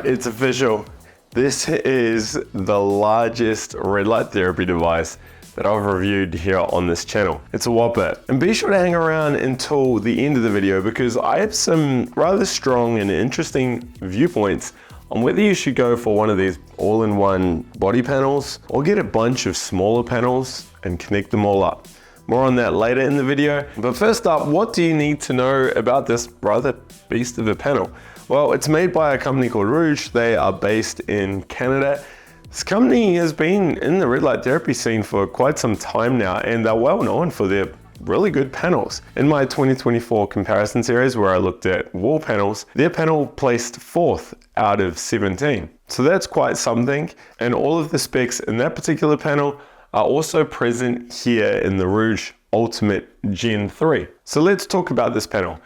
right, it's official. This is the largest red light therapy device that I've reviewed here on this channel. It's a whopper. And be sure to hang around until the end of the video because I have some rather strong and interesting viewpoints on whether you should go for one of these all-in-one body panels or get a bunch of smaller panels and connect them all up. More on that later in the video. But first up, what do you need to know about this rather beast of a panel? Well, it's made by a company called Rouge. They are based in Canada. This company has been in the red light therapy scene for quite some time now, and they're well known for their really good panels. In my 2024 comparison series where I looked at wall panels, their panel placed 4th out of 17. So that's quite something. And all of the specs in that particular panel are also present here in the Rouge Ultimate G3. So let's talk about this panel.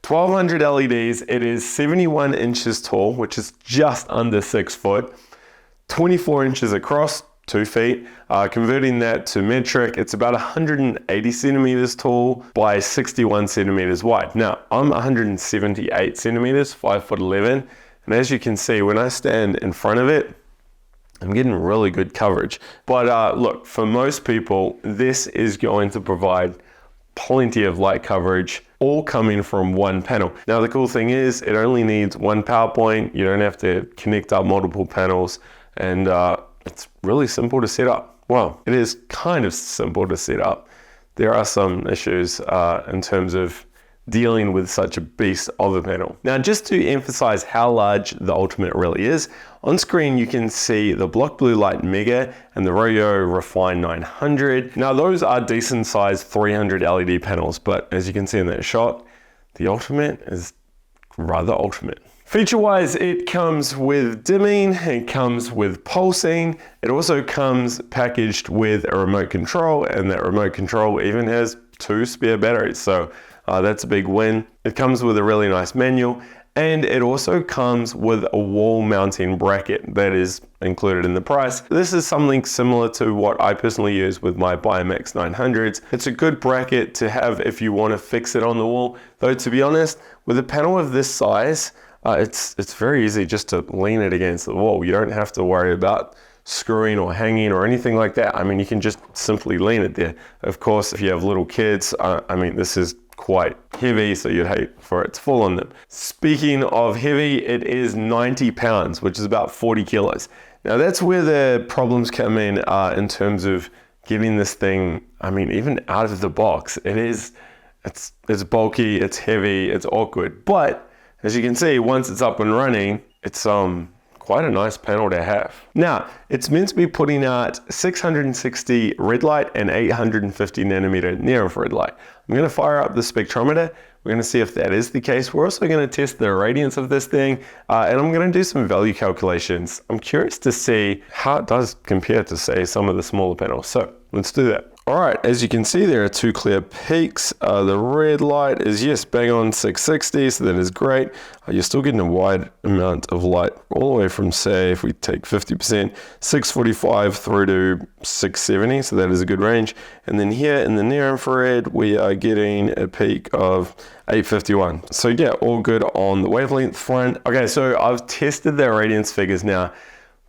1200 LEDs, it is 71 inches tall, which is just under 6 foot, 24 inches across, 2 feet. Converting that to metric, it's about 180 centimeters tall by 61 centimeters wide. Now, I'm 178 centimeters, 5'11", and as you can see, when I stand in front of it, I'm getting really good coverage. But look, for most people, this is going to provide plenty of light coverage, all coming from one panel. Now, the cool thing is it only needs one power point. You don't have to connect up multiple panels, and it's really simple to set up. Well, it is kind of simple to set up. There are some issues in terms of dealing with such a beast of a panel. Now, just to emphasize how large the Ultimate really is, on screen you can see the Block Blue Light Mega and the Royo Refine 900. Now, those are decent sized 300 LED panels, but as you can see in that shot, the Ultimate is rather ultimate. Feature-wise, it comes with dimming, it comes with pulsing, it also comes packaged with a remote control, and that remote control even has 2 spare batteries, so that's a big win. It comes with a really nice manual, and it also comes with a wall mounting bracket that is included in the price. This is something similar to what I personally use with my Biomax 900s. It's a good bracket to have if you want to fix it on the wall, though to be honest, with a panel of this size, it's very easy just to lean it against the wall. You don't have to worry about screwing or hanging or anything like that. I mean, you can just simply lean it there. Of course, if you have little kids, I mean, this is quite heavy, so you'd hate for it to fall on them. Speaking of heavy, it is 90 pounds, which is about 40 kilos. Now that's where the problems come in terms of getting this thing, I mean, even out of the box. It's bulky, it's heavy, it's awkward. But as you can see, once it's up and running, it's quite a nice panel to have. Now, it's meant to be putting out 660 red light and 850 nanometer near infrared light. I'm going to fire up the spectrometer. We're going to see if that is the case. We're also going to test the radiance of this thing, and I'm going to do some value calculations. I'm curious to see how it does compare to, say, some of the smaller panels. So let's do that. All right, as you can see, there are 2 clear peaks. The red light is, yes, bang on 660, so that is great. You're still getting a wide amount of light, all the way from, say, if we take 50%, 645 through to 670, so that is a good range. And then here in the near infrared, we are getting a peak of 851. So yeah, all good on the wavelength front. Okay, so I've tested their radiance figures now.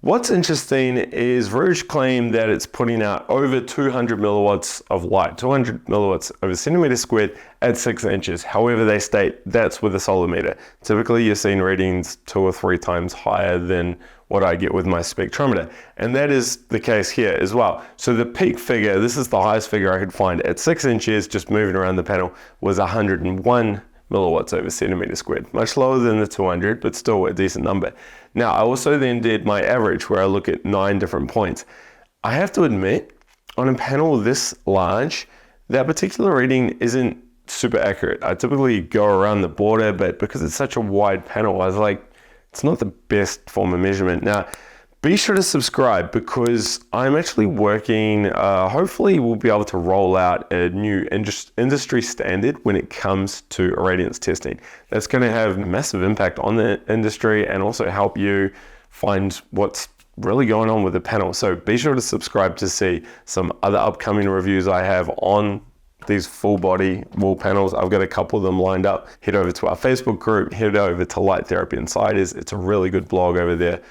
What's interesting is Rouge claim that it's putting out over 200 milliwatts of light, 200 milliwatts over centimeter squared at 6 inches. However, they state that's with a solar meter. Typically, you're seeing readings 2 or 3 times higher than what I get with my spectrometer. And that is the case here as well. So the peak figure, this is the highest figure I could find at 6 inches, just moving around the panel, was 101 milliwatts over centimeter squared. Much lower than the 200, but still a decent number. Now, I also then did my average where I look at 9 different points. I have to admit, on a panel this large, that particular reading isn't super accurate. I typically go around the border, but because it's such a wide panel, I was like, it's not the best form of measurement. Now, be sure to subscribe because I'm actually working, hopefully we'll be able to roll out a new industry standard when it comes to irradiance testing. That's going to have a massive impact on the industry and also help you find what's really going on with the panel. So be sure to subscribe to see some other upcoming reviews I have on these full body wall panels. I've got a couple of them lined up. Head over to our Facebook group, head over to Light Therapy Insiders. It's a really good blog over there.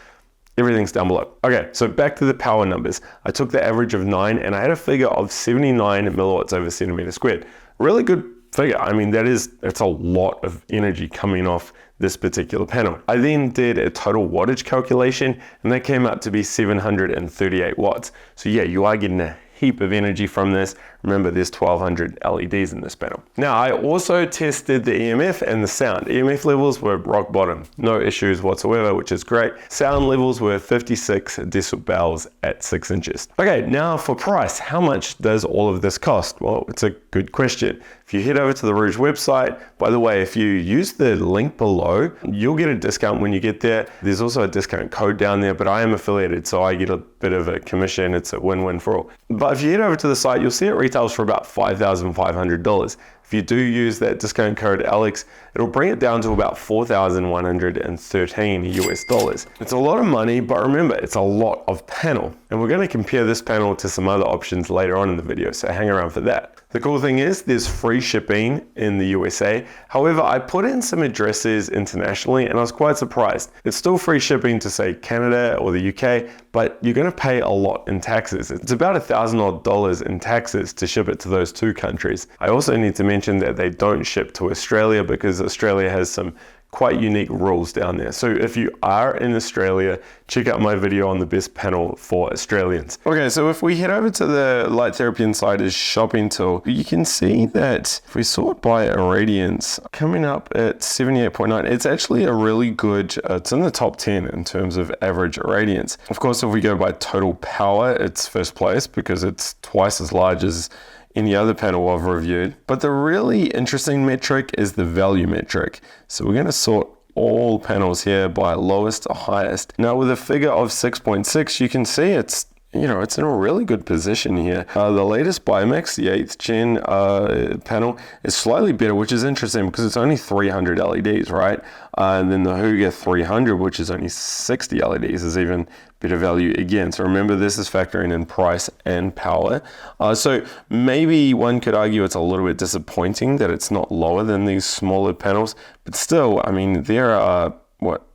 Everything's down below. Okay, so back to the power numbers. I took the average of 9 and I had a figure of 79 milliwatts over centimeter squared. Really good figure. I mean, that's a lot of energy coming off this particular panel. I then did a total wattage calculation and that came out to be 738 watts. So yeah, you are getting a heap of energy from this. Remember, there's 1200 LEDs in this panel. Now, I also tested the EMF and the sound. EMF levels were rock bottom, no issues whatsoever, which is great. Sound levels were 56 decibels at 6 inches. Okay, now for price, how much does all of this cost? Well, it's a good question. If you head over to the Rouge website, by the way, if you use the link below, you'll get a discount when you get there. There's also a discount code down there, but I am affiliated, so I get a bit of a commission. It's a win-win for all. But if you head over to the site, you'll see it retails for about $5,500. If you do use that discount code Alex, it'll bring it down to about $4,113 US dollars. It's a lot of money, but remember, it's a lot of panel. And we're going to compare this panel to some other options later on in the video, so hang around for that. The cool thing is there's free shipping in the USA. However, I put in some addresses internationally and I was quite surprised. It's still free shipping to say Canada or the UK, but you're going to pay a lot in taxes. It's about $1,000 in taxes to ship it to those two countries. I also need to mention that they don't ship to Australia because Australia has some quite unique rules down there. So if you are in Australia, check out my video on the best panel for Australians. Okay, so if we head over to the Light Therapy Insiders shopping tool, you can see that if we sort by irradiance, coming up at 78.9, it's actually a really good, it's in the top 10 in terms of average irradiance. Of course, if we go by total power, it's first place because it's twice as large as any other panel I've reviewed. But the really interesting metric is the value metric. So we're going to sort all panels here by lowest to highest. Now with a figure of 6.6, you can see it's in a really good position here. The latest Biomix, the 8th gen panel, is slightly better, which is interesting because it's only 300 LEDs, right? And then the Huga 300, which is only 60 LEDs, is even better value again. So remember, this is factoring in price and power. So maybe one could argue it's a little bit disappointing that it's not lower than these smaller panels, but still, I mean, there are,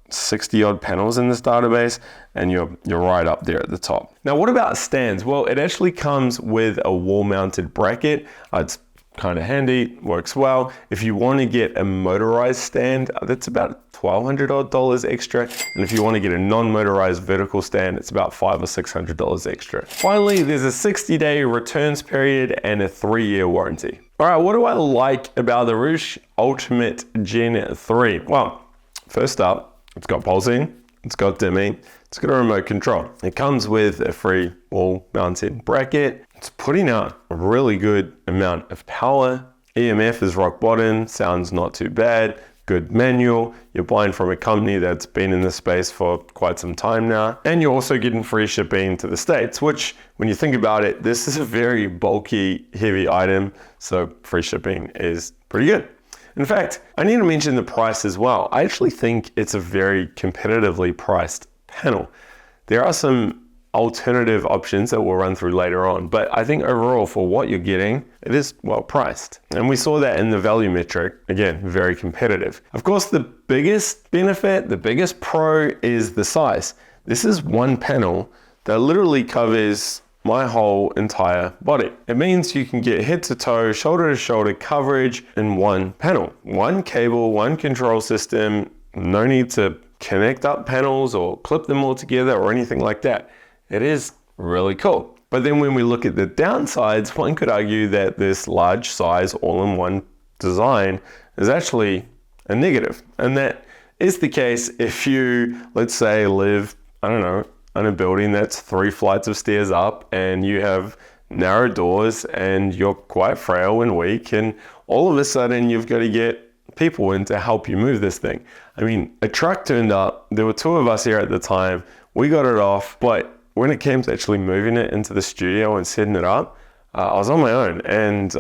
60 odd panels in this database and you're right up there at the top. Now, what about stands? Well, it actually comes with a wall mounted bracket. It's kind of handy, works well. If you want to get a motorized stand, that's about $1,200 odd extra. And if you want to get a non-motorized vertical stand, it's about $500 or $600 extra. Finally, there's a 60-day returns period and a 3-year warranty. All right, what do I like about the Rouge Ultimate G3? Well, first up, it's got pulsing, it's got dimming, it's got a remote control. It comes with a free wall mounted bracket. It's putting out a really good amount of power. EMF is rock bottom, sounds not too bad, good manual. You're buying from a company that's been in this space for quite some time now. And you're also getting free shipping to the States, which when you think about it, this is a very bulky, heavy item. So free shipping is pretty good. In fact, I need to mention the price as well. I actually think it's a very competitively priced panel. There are some alternative options that we'll run through later on, but I think overall for what you're getting, it is well priced. And we saw that in the value metric, again, very competitive. Of course, the biggest benefit, the biggest pro is the size. This is one panel that literally covers my whole entire body. It means you can get head to toe, shoulder to shoulder coverage in one panel. One cable, one control system, no need to connect up panels or clip them all together or anything like that. It is really cool. But then when we look at the downsides, one could argue that this large size all-in-one design is actually a negative. And that is the case if you, let's say, live, I don't know, in a building that's 3 flights of stairs up and you have narrow doors and you're quite frail and weak, and all of a sudden you've got to get people in to help you move this thing. I mean, a truck turned up, there were 2 of us here at the time, we got it off, but when it came to actually moving it into the studio and setting it up, I was on my own, and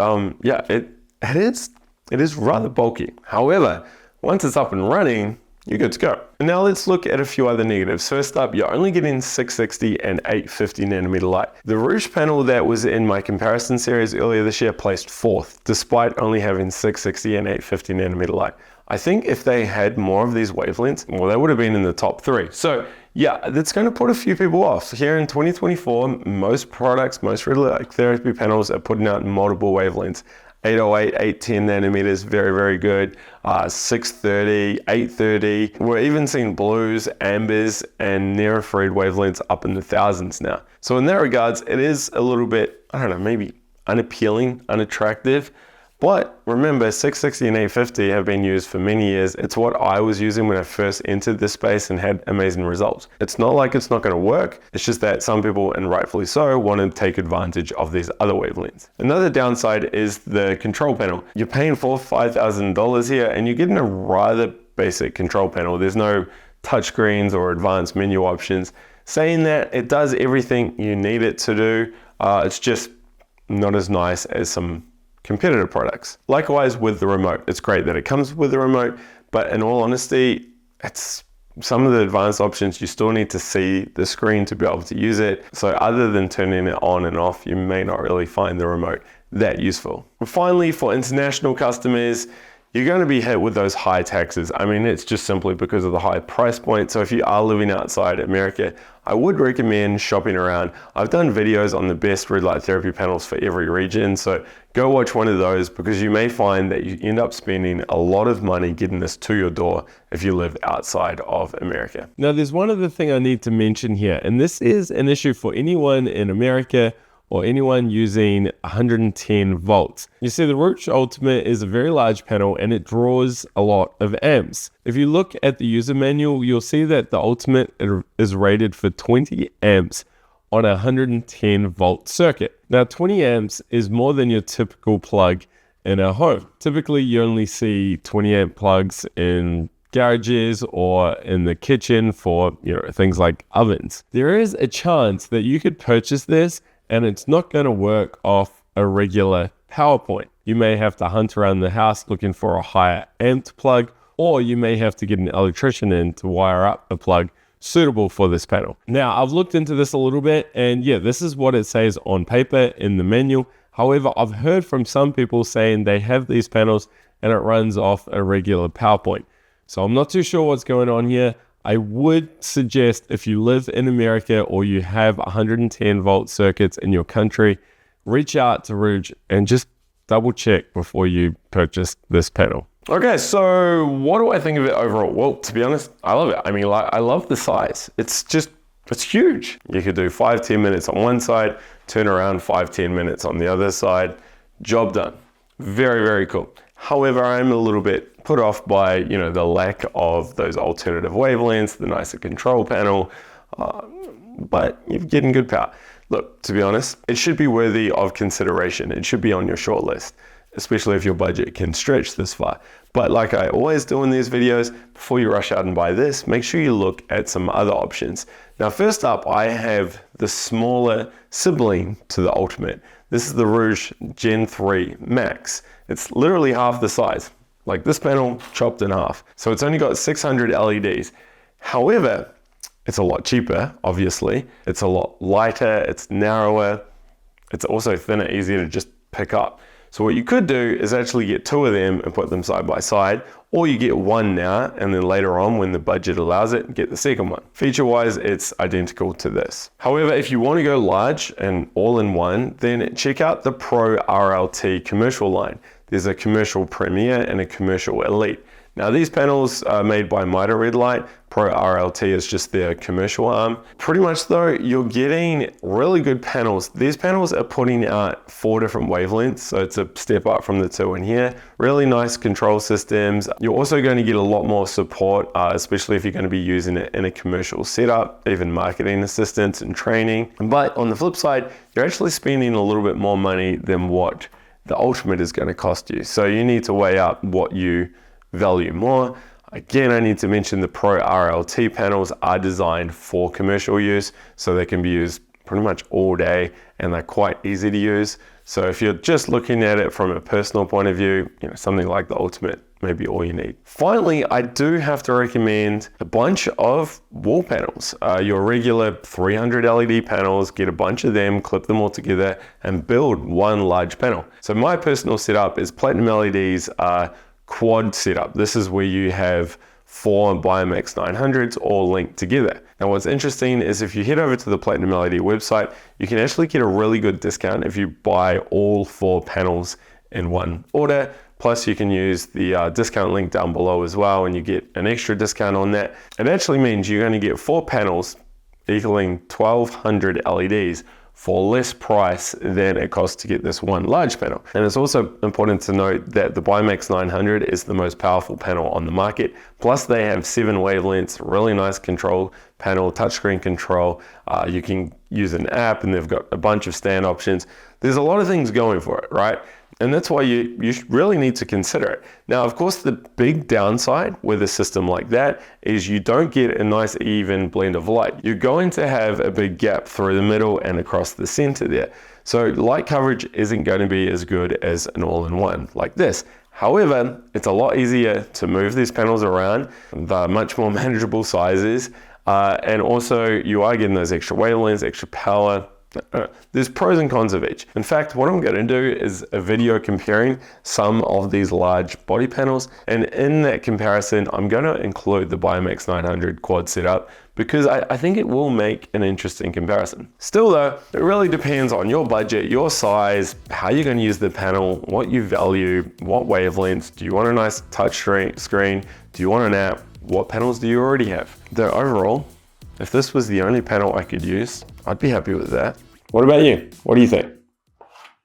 yeah, it is rather bulky. However, once it's up and running, you're good to go. And now let's look at a few other negatives. First up, you're only getting 660 and 850 nanometer light. The Rouge panel that was in my comparison series earlier this year placed 4th, despite only having 660 and 850 nanometer light. I think if they had more of these wavelengths, well, they would have been in the top 3. So yeah, that's going to put a few people off. Here in 2024, most products, most red light therapy panels are putting out multiple wavelengths. 808, 810 nanometers, very, very good. 630, 830. We're even seeing blues, ambers, and near infrared wavelengths up in the thousands now. So in that regards, it is a little bit, I don't know, maybe unappealing, unattractive. But remember, 660 and 850 have been used for many years. It's what I was using when I first entered this space and had amazing results. It's not like it's not going to work. It's just that some people, and rightfully so, want to take advantage of these other wavelengths. Another downside is the control panel. You're paying $4,000 to $5,000 here, and you're getting a rather basic control panel. There's no touchscreens or advanced menu options. Saying that, it does everything you need it to do. It's just not as nice as some competitor products. Likewise with the remote, it's great that it comes with the remote, but in all honesty, it's some of the advanced options you still need to see the screen to be able to use it. So other than turning it on and off, you may not really find the remote that useful. And finally, for international customers, you're going to be hit with those high taxes. I mean, it's just simply because of the high price point. So if you are living outside America, I would recommend shopping around. I've done videos on the best red light therapy panels for every region. So go watch one of those, because you may find that you end up spending a lot of money getting this to your door if you live outside of America. Now, there's one other thing I need to mention here, and this is an issue for anyone in America or anyone using 110 volts. You see, the Rouge Ultimate is a very large panel and it draws a lot of amps. If you look at the user manual, you'll see that the Ultimate is rated for 20 amps on a 110 volt circuit. Now 20 amps is more than your typical plug in a home. Typically you only see 20 amp plugs in garages or in the kitchen for, things like ovens. There is a chance that you could purchase this and it's not going to work off a regular power point. You may have to hunt around the house looking for a higher amped plug, or you may have to get an electrician in to wire up a plug suitable for this panel. Now, I've looked into this a little bit, and yeah, this is what it says on paper in the manual. However, I've heard from some people saying they have these panels and it runs off a regular power point. So I'm not too sure what's going on here. I would suggest if you live in America or you have 110 volt circuits in your country, reach out to Rouge and just double check before you purchase this panel. Okay, so what do I think of it overall? Well, to be honest, I love it. I mean, I love the size. It's huge. You could do 5-10 minutes on one side, turn around 5-10 minutes on the other side, job done. Very, very cool. However, I'm a little bit put off by, the lack of those alternative wavelengths, the nicer control panel, but you're getting good power. Look, to be honest, it should be worthy of consideration. It should be on your short list, especially if your budget can stretch this far. But like I always do in these videos, before you rush out and buy this, make sure you look at some other options. Now, first up, I have the smaller sibling to the Ultimate. This is the Rouge Gen 3 Max. It's literally half the size, like this panel chopped in half. So it's only got 600 LEDs. However, it's a lot cheaper, obviously. It's a lot lighter, it's narrower. It's also thinner, easier to just pick up. So what you could do is actually get 2 of them and put them side by side, or you get 1 now and then later on when the budget allows it, get the second one. Feature-wise, it's identical to this. However, if you want to go large and all in one, then check out the PRO RLT commercial line. There's a commercial Premier and a commercial Elite. Now these panels are made by Mitre Red Light. PRO RLT is just their commercial arm. Pretty much though, you're getting really good panels. These panels are putting out 4 different wavelengths, so it's a step up from the 2 in here. Really nice control systems. You're also going to get a lot more support, especially if you're going to be using it in a commercial setup, even marketing assistance and training. But on the flip side, you're actually spending a little bit more money than what the Ultimate is going to cost you. So you need to weigh up what you value more. Again, I need to mention the PRO RLT panels are designed for commercial use, so they can be used pretty much all day and they're quite easy to use. So if you're just looking at it from a personal point of view, something like the Ultimate maybe all you need. Finally, I do have to recommend a bunch of wall panels. Your regular 300 LED panels, get a bunch of them, clip them all together, and build one large panel. So my personal setup is Platinum LEDs quad setup. This is where you have 4 Biomax 900s all linked together. Now what's interesting is if you head over to the Platinum LED website, you can actually get a really good discount if you buy all 4 panels in one order. Plus you can use the discount link down below as well, and you get an extra discount on that. It actually means you're going to get 4 panels equaling 1200 LEDs for less price than it costs to get this one large panel. And it's also important to note that the Biomax 900 is the most powerful panel on the market. Plus they have 7 wavelengths, really nice control panel, touchscreen control. You can use an app, and they've got a bunch of stand options. There's a lot of things going for it, right? And that's why you really need to consider it. Now, of course, the big downside with a system like that is you don't get a nice even blend of light. You're going to have a big gap through the middle and across the center there. So light coverage isn't going to be as good as an all-in-one like this. However, it's a lot easier to move these panels around. They're much more manageable sizes. And also you are getting those extra wavelengths, extra power. There's pros and cons of each. In fact, what I'm going to do is a video comparing some of these large body panels, and in that comparison I'm going to include the Biomax 900 quad setup because I think it will make an interesting comparison. Still though, it really depends on your budget, your size, how you're going to use the panel, what you value, what wavelengths. Do you want a nice touch screen? Do you want an app? What panels do you already have? Though overall, if this was the only panel I could use, I'd be happy with that. What about you? What do you think?